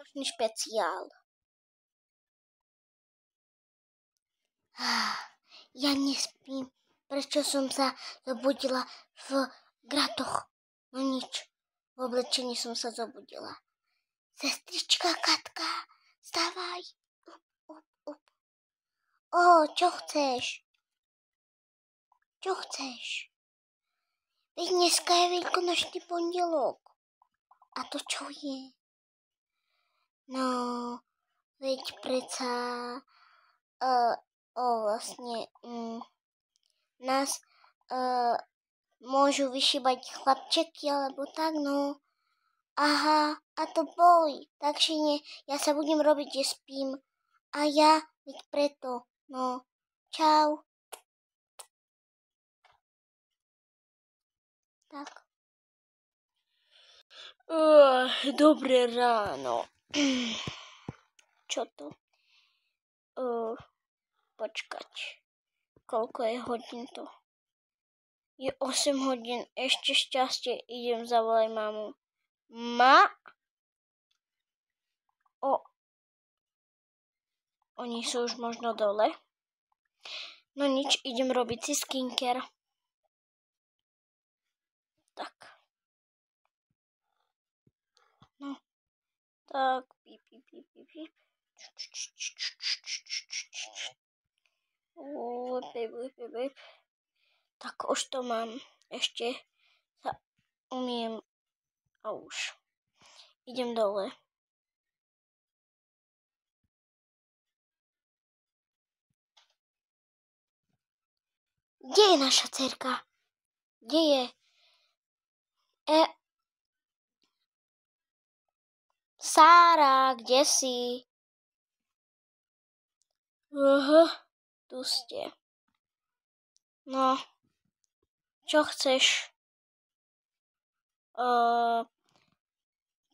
Vianočný špeciál. Ja nespím. Prečo som sa zobudila v gratoch? No nič. V oblečení som sa zobudila. Sestrička Katka, vstávaj. Up. Čo chceš? Čo chceš? Veď dneska je veľkonočný pondelok. A to čo je? No, veď predsa vlastne nás môžu vyšívať chlapčeky alebo tak, no. Aha, a to boli. Takže nie, ja sa budem robiť, že spím. A ja, veď preto, no. Čau. Tak. Dobré ráno. Čo to? Počkať. Koľko je hodín to? Je 8 hodín. Ešte šťastie. Idem zavolať mamu. Oni sú už možno dole. No nič, idem robiť si skincare. Tak. No. Tak. Píp. Tak už to mám. Ešte sa umiem. A už. Idem dole. Kde je naša dcerka? Kde je? Sára, kde si? Tu ste. No, čo chceš?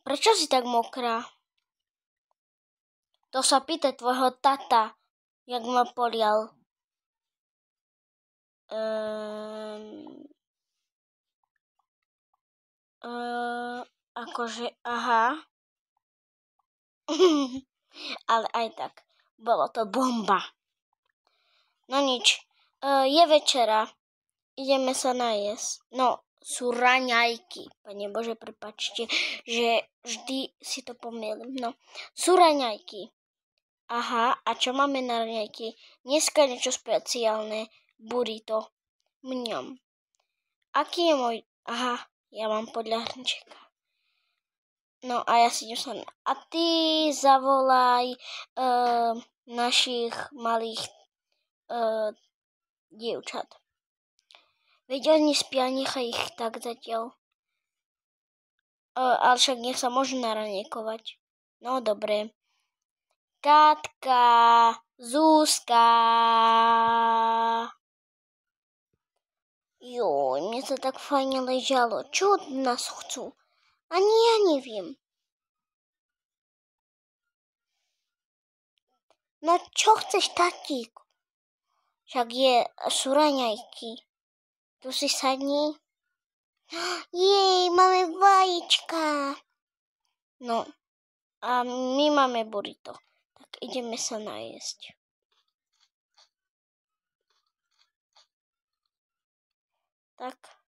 Prečo si tak mokrá? To sa pýta tvojho tata, jak ma polial. Akože, aha. Ale aj tak, bolo to bomba. No nič, je večera, ideme sa najesť. No, sú raňajky. Pane Bože, prepáčte, že vždy si to pomýlim. No, sú raňajky. Aha, a čo máme na raňajky? Dneska niečo špeciálne. Burrito. Mňam. Aký je môj? Aha, ja mám podľa hrnčeka. No a ja si idem sa... A ty zavolaj našich malých dievčat. Veď oni spia, nechaj ich tak zatiaľ. Ale však nech sa môžu naranejkovať. No dobre. Katka, Zuzka. Joj, mne sa tak fajne ležalo. Čo od nás chcú? Ani ja neviem. No čo chceš, tatíku? Však sú raňajky. Tu si sadni. Jej, máme vajíčka. No, a my máme burrito. Tak ideme sa najesť. Tak.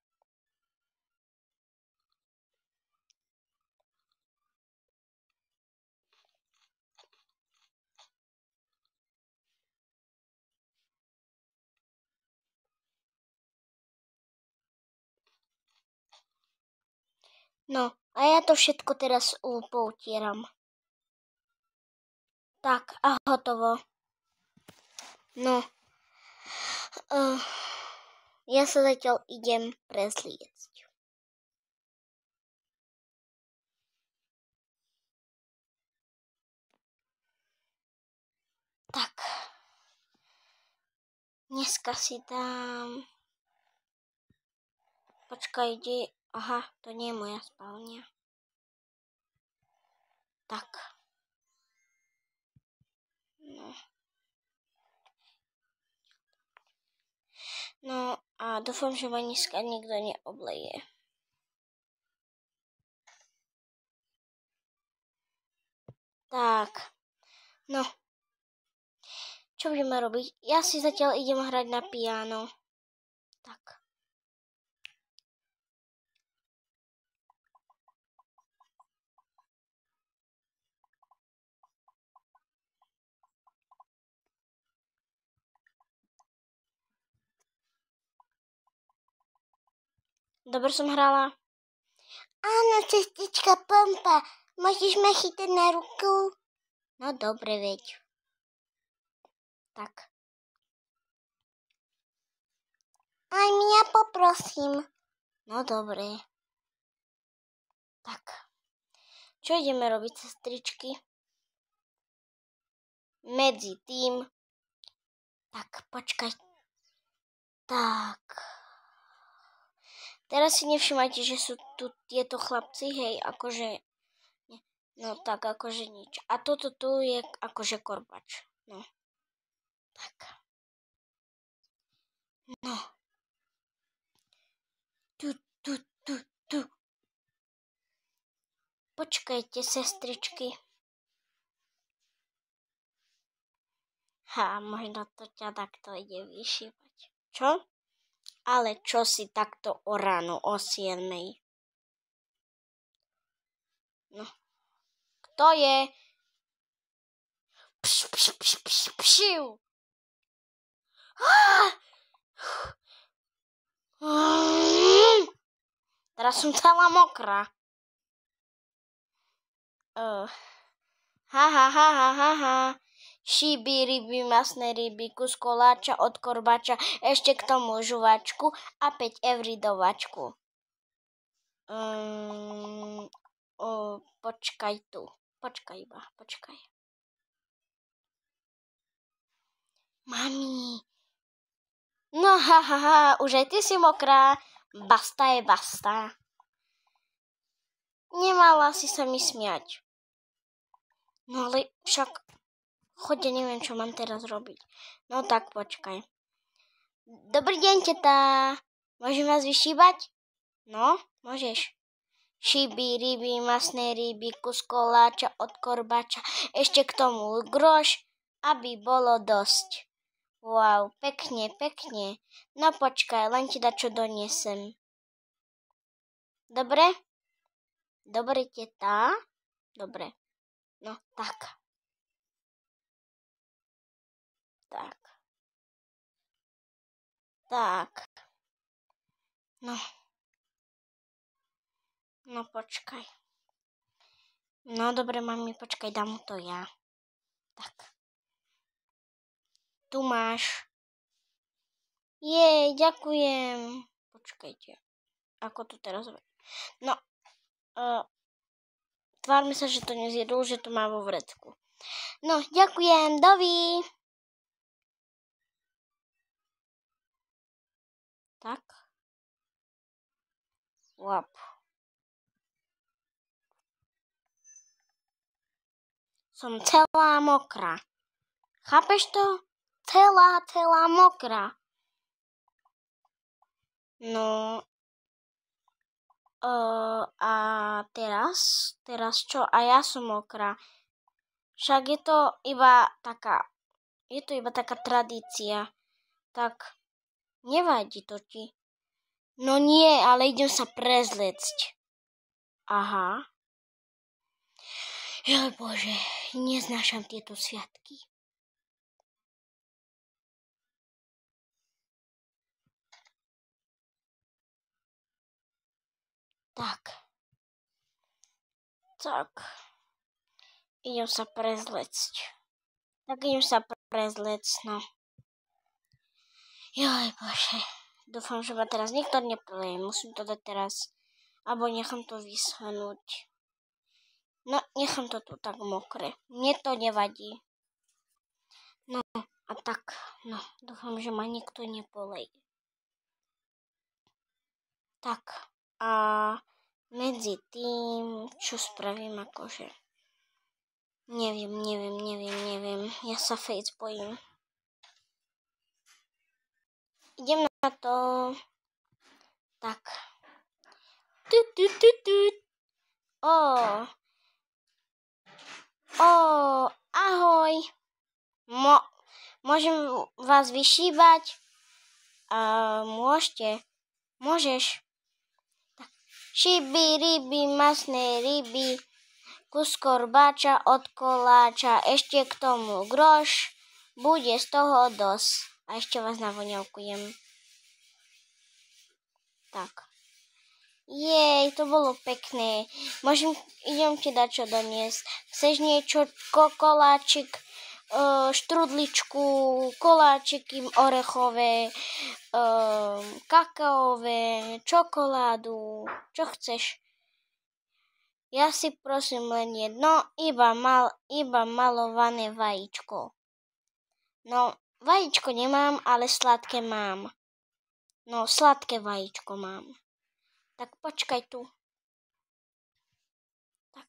No, a ja to všetko teraz poutieram. Tak, a hotovo. No, ja sa zatiaľ idem prezliecť. Tak, dneska si dám... Počkaj, kde... Aha, to nie je moja spálňa. Tak. No a dúfam, že ma dneska nikto neobleje. Tak, no. Čo budeme robiť? Ja si zatiaľ idem hrať na piano. Tak. Dobre som hrala? Áno, cestička Pompa. Môžeš ma chytať na ruku? No dobre, veď. Tak. Aj mňa poprosím. No dobre. Tak. Čo ideme robiť, sestričky? Medzi tým. Tak, počkaj. Tak. Teraz si nevšimajte, že sú tu tieto chlapci, hej, akože... No tak, akože nič. A toto tu je akože korbač. No. Tak. No. Tu. Počkajte, sestričky. Možno to ťa takto ide vyšívať. Čo? Ale čo si takto o ráno, o 7? No. Kto je? Pšiu. Teraz som celá mokrá. Ha. Šiby, ryby, masné ryby, kus koláča od korbača, ešte k tomu žuvačku a 5 eur do vačku. Počkaj tu. Počkaj. Mami. No už aj ty si mokrá. Basta je basta. Nemala si sa mi smiať. No ale však... Choďte, neviem, čo mám teraz robiť. No tak, počkaj. Dobrý deň, teta. Môžem vás vyšíbať? No, môžeš. Šiby, ryby, masné ryby, kus koláča od korbača, ešte k tomu groš, aby bolo dosť. Wow, pekne. No počkaj, len ti dačo doniesem. Dobre? Dobre, teta? Dobre. No, tak. Tak. No počkaj. No dobre, mami, počkaj, dám mu to ja. Tak. Tu máš. Jej, ďakujem. Počkajte. Ako to teraz robím? No. Tvárme sa, že to nezjedol, že to má vo vrecku. No, ďakujem, dovi. Tak. Lap. Som celá mokrá. Chápeš to? Celá mokrá. No. A teraz čo? A ja som mokrá. Však je to iba taká tradícia. Tak nevadí to ti. No nie, ale idem sa prezliecť. Aha. Joj Bože, neznášam tieto sviatky. Tak. Idem sa prezliecť. No. Joj Bože. Dúfam, že ma teraz nikto nepleje. Musím to dať teraz. Alebo nechám to vyschnúť. No, nechám to tu tak mokré. Mne to nevadí. No, a tak. No, dúfam, že ma nikto nepoleje. Tak. A medzi tým, čo spravím akože... Neviem. Ja sa Face bojím. Idem na to. Tak. Môžem vás vyšívať? Môžeš. Šiby, ryby, masné ryby, kus korbáča od koláča, ešte k tomu groš, bude z toho dosť. A ešte vás navoňavkujem. Tak. Jej, to bolo pekné. Idem ti dať čo doniesť. Chceš niečo, koláčik, štrudličku, koláčiky orechové, kakaové, čokoládu, čo chceš? Ja si prosím len jedno, iba malované vajíčko. No, vajíčko nemám, ale sladké mám. No, sladké vajíčko mám. Tak počkaj tu. Tak.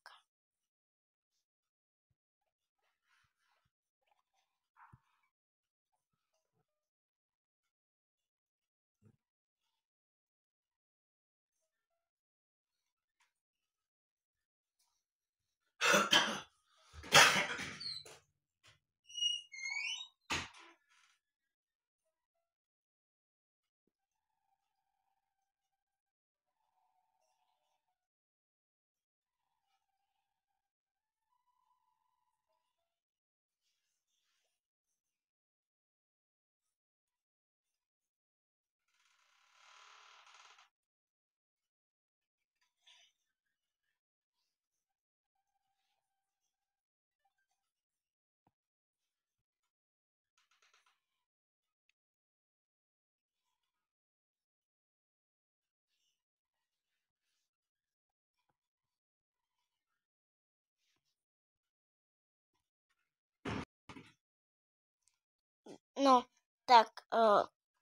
No, tak,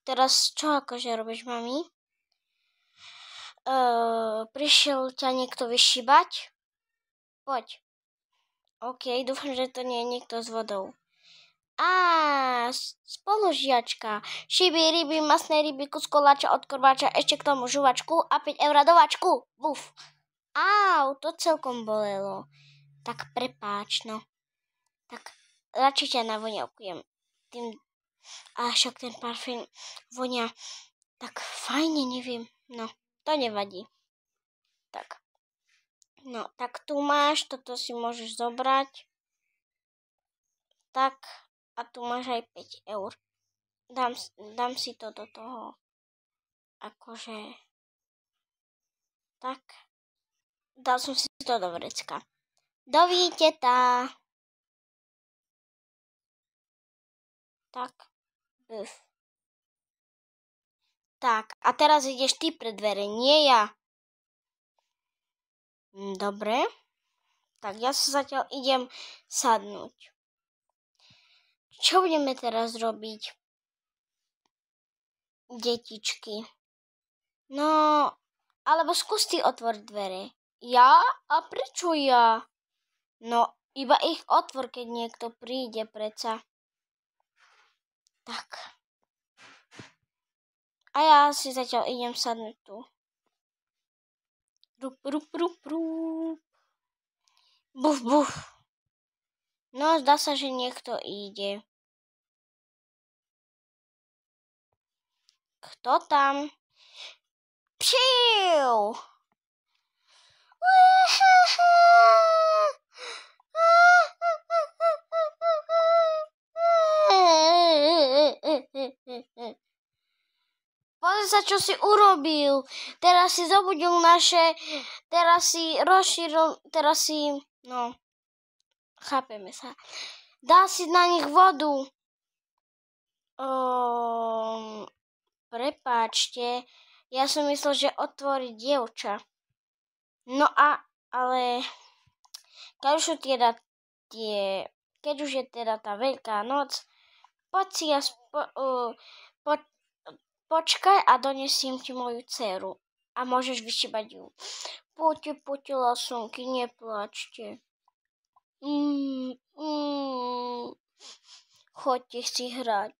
teraz čo akože robíš, mami? Prišiel ťa niekto vyšibať? Poď. OK, dúfam, že to nie je niekto s vodou. Spolužiačka. Šiby, ryby, masné ryby, kus koláča od korbáča, ešte k tomu žuvačku a 5 eur dovačku. Buf. To celkom bolelo. Tak prepáč, no. Tak radšej ťa navoňavkujem. Však ten parfém vonia tak fajne, neviem. No, to nevadí. Tak. No, tak tu máš, toto si môžeš zobrať. Tak, a tu máš aj 5 eur. Dám si to do toho. Akože. Tak. Dal som si to do vrecka. Dovidíte. Tak. Buf. Tak, a teraz ideš ty pred dvere, nie ja. Dobre. Tak, ja sa zatiaľ idem sadnúť. Čo budeme teraz robiť? Detičky. No, alebo skús ty otvoriť dvere. Ja? A prečo ja? No, iba ich otvor, keď niekto príde, preca. Tak. A ja si zatiaľ idem sadnúť tu. Rup. Buf. No, zdá sa, že niekto ide. Kto tam? Pšiu! Pozri sa, čo si urobil. Teraz si zobudil teraz si rozšíril, no, chápeme sa. Dá si na nich vodu. Prepáčte, ja som myslel, že otvorí dievča. No ale keď už je teda tá veľká noc, poď si počkaj a donesiem ti moju dceru a môžeš vyšibať ju. Poďte, lasunky, neplačte. Choďte si hrať.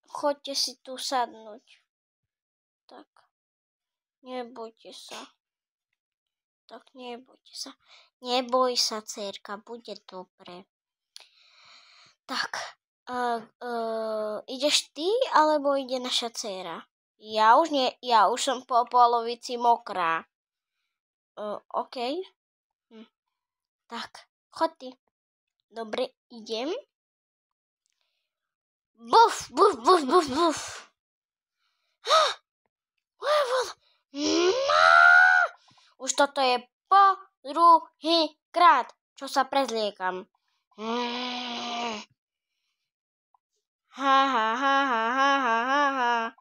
Choďte si tu sadnúť. Tak. Nebojte sa. Tak nebojte sa. Neboj sa, dcérka, bude dobre. Tak. Ideš ty, alebo ide naša dcéra? Ja už nie, ja už som po polovici mokrá. OK. Tak, chod ty. Dobre, idem. Buf, buf, buf, buf, buf. Už toto je po druhý krát, čo sa prezliekam. Ha, ha, ha, ha, ha, ha, ha, ha.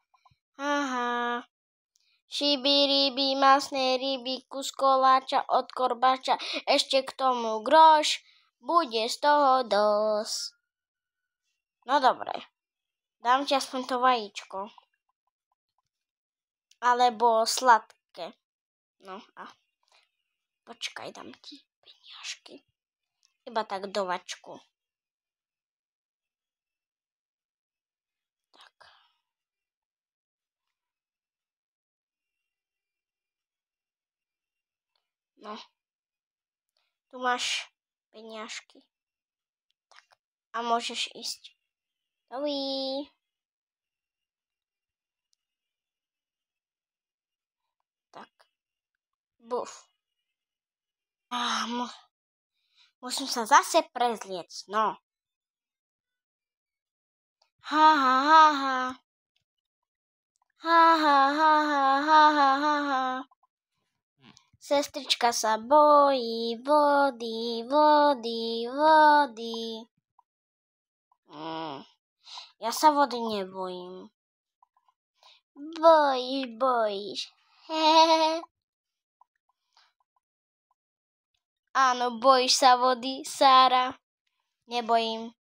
Ha, ha. Šiby, ryby, masné ryby, kus koláča od korbača, ešte k tomu groš, bude z toho dosť. No dobre, dám ti aspoň to vajíčko. Alebo sladké. No a počkaj, dám ti peniažky. Iba tak do vačku. Tak. No. Tu máš peniažky. Tak. A môžeš ísť. Dovi. Tak. Buf. Musím sa zase prezliecť, no. Ha, ha, ha, ha. Ha, ha, ha, ha, ha, ha, ha, ha. Sestrička sa bojí vody, vody, vody. Ja sa vody nebojím. Bojíš. Áno, bojíš sa vody, Sára. Nebojím.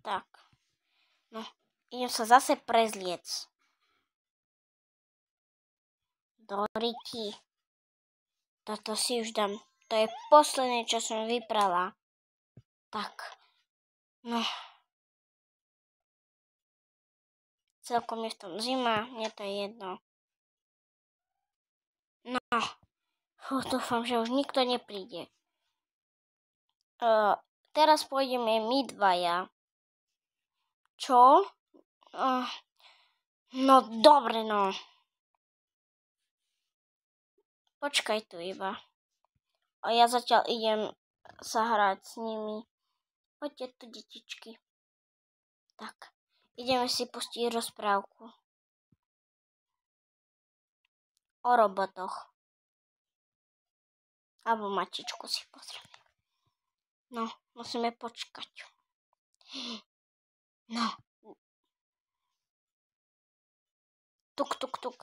Tak. No, idem sa zase prezliec. Do ryti. Toto si už dám. To je posledné, čo som vyprala. Tak. No. Celkom je v tom zima, mne to je jedno. No. Dúfam, že už nikto nepríde. Teraz pôjdeme my dvaja. Čo? No dobre, no. Počkaj tu iba. A ja zatiaľ idem sa hrať s nimi. Poďte tu, detičky. Tak, ideme si pustiť rozprávku. O robotoch. Alebo matičku si pozrieme. No, musíme počkať. No. Tuk, tuk, tuk.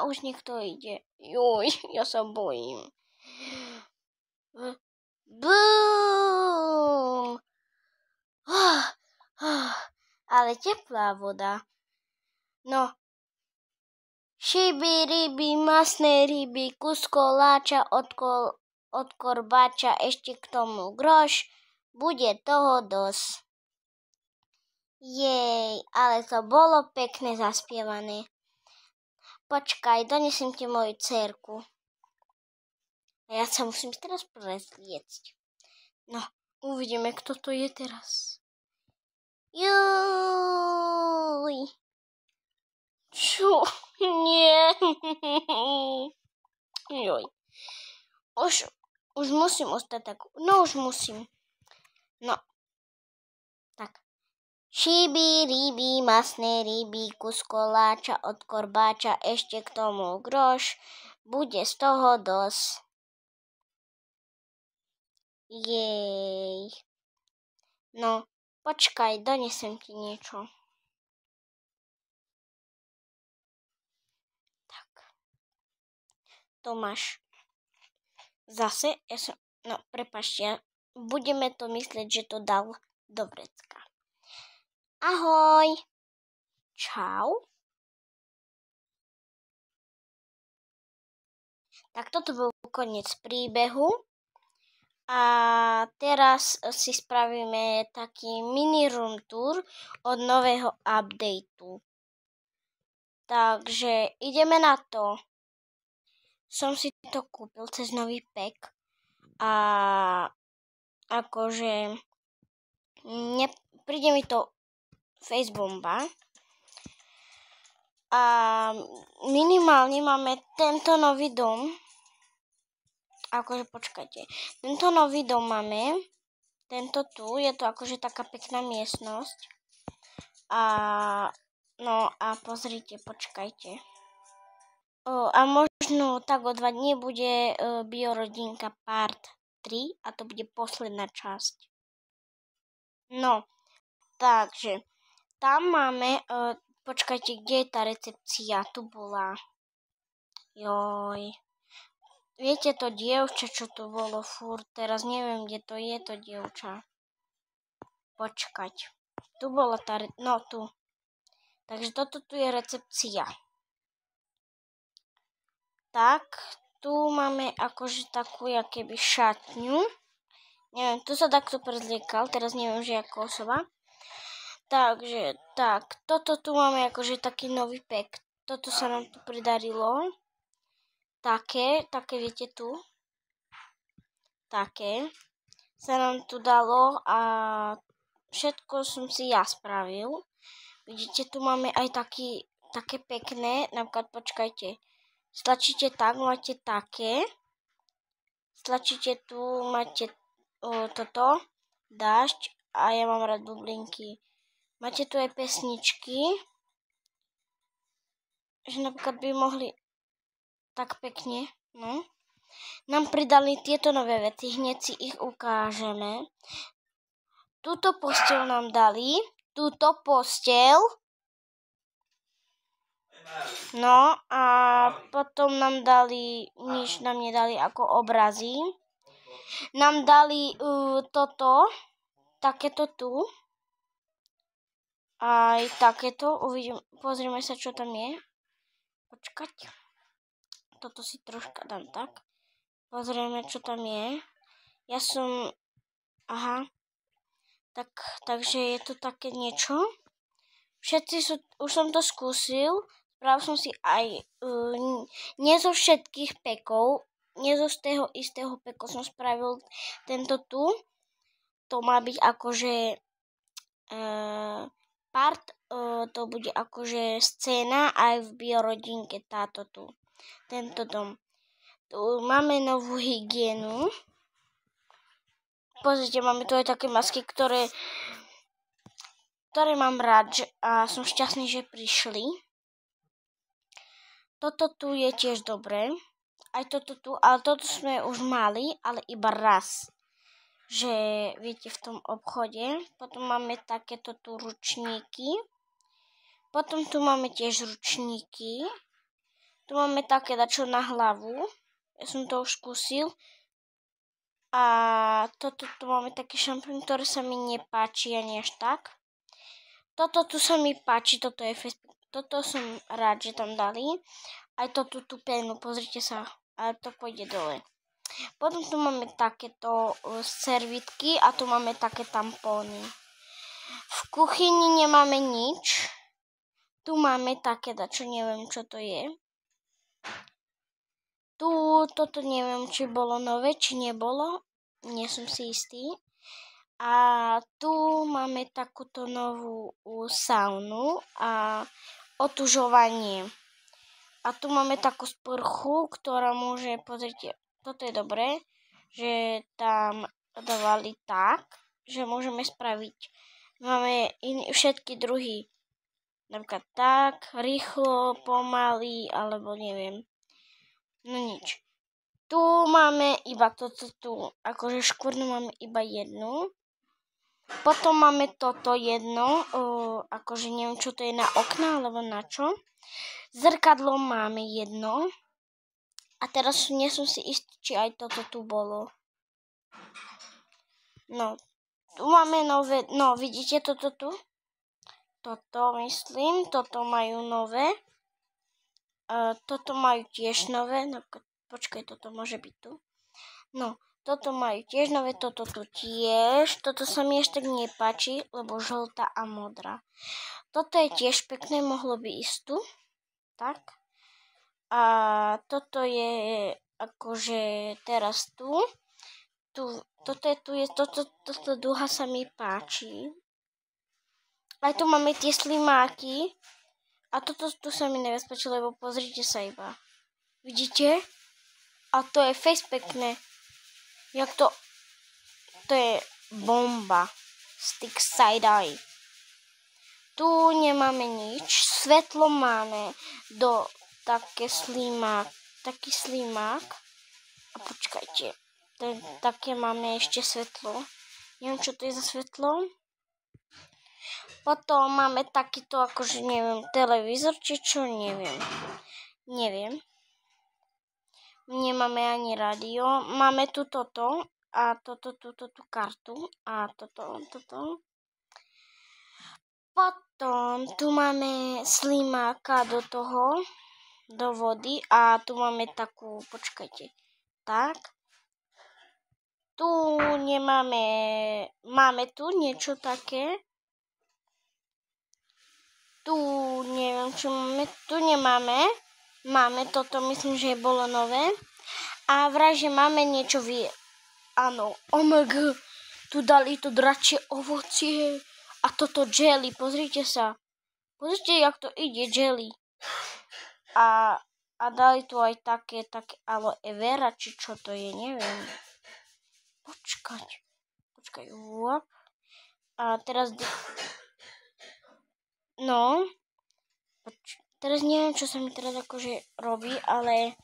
Už niekto ide. Juj, ja sa bojím. Bum! Ale teplá voda. No. Šiby, ryby, masné ryby, kus koláča od korbáča, ešte k tomu groš. Bude toho dosť. Jej, ale to bolo pekne zaspievané. Počkaj, donesem ti moju dcérku. A ja sa musím teraz prezliecť. No, uvidíme, kto to je teraz. Juj. Čo? Nie. Joj. Už musím ostať tak. No, už musím. No. Tak. Šiby, ryby, masné ryby, kus koláča od korbáča, ešte k tomu groš. Bude z toho dosť. Jej. No, počkaj, donesem ti niečo. Tak. To máš. Zase, no, prepáčte, budeme to myslieť, že to dal do vrecka. Ahoj. Čau. Tak toto bol koniec príbehu. A teraz si spravíme taký mini room tour od nového updateu. Takže ideme na to. Som si to kúpil cez nový pack a akože príde mi to Facebomba a minimálne máme tento nový dom. Akože počkajte, tento nový dom máme, tento tu, je to akože taká pekná miestnosť. A pozrite, počkajte. A možno tak o 2 dní bude Biorodinka part 3 a to bude posledná časť. No, takže tam máme, počkajte, kde je tá recepcia? Tu bola. Joj. Viete to dievča, čo tu bolo furt, teraz neviem, kde to je to dievča. Počkať. Tu bola tá, no tu. Takže toto tu je recepcia. Tak, tu máme akože takú jakéby šatňu. Neviem, tu sa takto prezliekal, teraz neviem, že ako osoba. Takže, tak, toto tu máme akože taký nový pek. Toto sa nám tu pridarilo. Také, viete tu. Také sa nám tu dalo a všetko som si ja spravil. Vidíte, tu máme aj také pekné, napríklad počkajte. Stlačíte tak, máte také. Stlačíte tu, máte toto, dážď a ja mám rád bublinky. Máte tu aj pesničky, že napríklad by mohli tak pekne, no. Nám pridali tieto nové veci, hneď si ich ukážeme. Túto posteľ nám dali, túto posteľ. No a potom nám dali, nič nám nedali ako obrazy. Nám dali toto, takéto tu. Aj takéto, pozrieme sa, čo tam je. Počkať. Toto si troška dám tak. Pozrieme, čo tam je. Ja som... Aha. Takže je to také niečo. Všetci sú... Už som to skúsil. Spravil som si aj... nie zo všetkých pekov. Nie zo toho istého peku som spravil tento tu. To má byť akože... part... to bude akože scéna aj v Biorodinke. Táto tu. Tento dom. Tu máme novú hygienu. Pozrite, máme tu aj také masky, ktoré mám rád a som šťastný, že prišli. Toto tu je tiež dobré. Aj toto tu, ale toto sme už mali, ale iba raz. Že viete, v tom obchode. Potom máme takéto tu ručníky. Potom tu máme tiež ručníky. Tu máme také dačo na hlavu. Ja som to už skúsil. A toto tu máme taký šampón, ktorý sa mi nepáči ani až tak. Toto tu sa mi páči, toto som rád, že tam dali. Aj toto tú penu, pozrite sa, ale to pôjde dole. Potom tu máme takéto servitky a tu máme také tampóny. V kuchyni nemáme nič. Tu máme také dačo, neviem čo to je. Toto neviem, či bolo nové, či nebolo. Nie som si istý. A tu máme takúto novú saunu a otužovanie. A tu máme takú sprchu, ktorá môže, pozrite, toto je dobré, že tam dávali tak, že môžeme spraviť. Máme všetky druhy. Napríklad tak, rýchlo, pomaly, alebo neviem. No nič. Tu máme iba toto tu, akože škvrnu máme iba jednu. Potom máme toto jedno, akože neviem, čo to je na okna, alebo na čo. Zrkadlo máme jedno. A teraz nie som si istý, či aj toto tu bolo. No, tu máme nové, no vidíte toto tu? Toto myslím, toto majú nové. Toto majú tiež nové, no, počkaj, toto môže byť tu. No, toto majú tiež nové, toto tu tiež. Toto sa mi ešte tak nepáči, lebo žltá a modrá. Toto je tiež pekné, mohlo by ísť tu. Tak. A toto je akože teraz tu. toto duha sa mi páči. Aj tu máme tie slimáky. A toto tu sa mi najviac páči, lebo pozrite sa iba. Vidíte? A to je fest pekné. Jak to je bomba. Stick side eye. Tu nemáme nič. Svetlo máme do taký slimák. A počkajte. Také máme ešte svetlo. Neviem, čo to je za svetlo. Potom máme takýto, akože neviem, televízor, či čo, neviem. Nemáme ani rádio. Máme tu toto a tú kartu a toto. Potom tu máme slimáka do vody a tu máme takú, počkajte, tak. Tu máme tu niečo také. Tu neviem, čo máme, tu nemáme. Máme toto, myslím, že bolo nové. A vraj, že máme niečo áno, omg, tu dali to dračie ovocie. A toto jelly, pozrite sa. Pozrite, jak to ide, jelly. A dali tu aj také aloe vera, či čo to je, neviem. Počkaj, uop. A teraz... No. Teraz neviem, čo sa mi teraz akože robí, ale...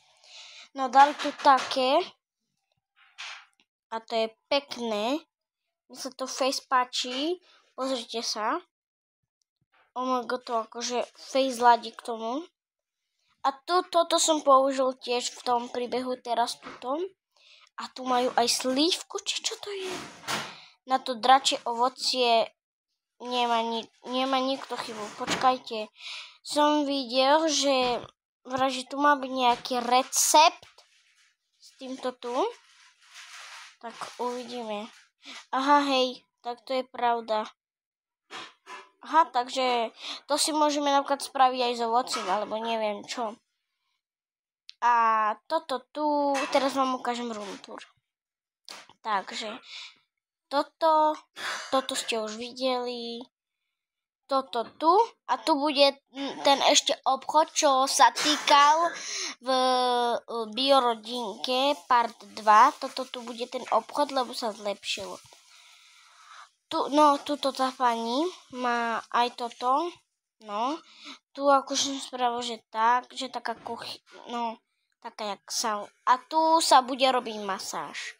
No, dali tu také. A to je pekné. Mne sa to face páči. Pozrite sa. Omg, to akože face ladí k tomu. A toto som použil tiež v tom príbehu teraz tuto. A tu majú aj slívku, či čo to je? Na to dračie ovocie nemá nikto chybu. Počkajte. Som videl, že tu má byť nejaký recept s týmto tu. Tak uvidíme. Aha, hej, tak to je pravda. Aha, takže to si môžeme napríklad spraviť aj z ovocím, alebo neviem čo. A toto tu, teraz vám ukážem room tour. Takže toto ste už videli. Toto tu a tu bude ten ešte obchod, čo sa týkal v Biorodinke part 2. Toto tu bude ten obchod, lebo sa zlepšilo. Tuto tá pani má aj toto. No, tu akože som spravil, že taká taká jak sa. A tu sa bude robiť masáž.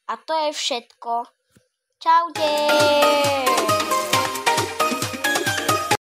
A to je všetko. Čaute!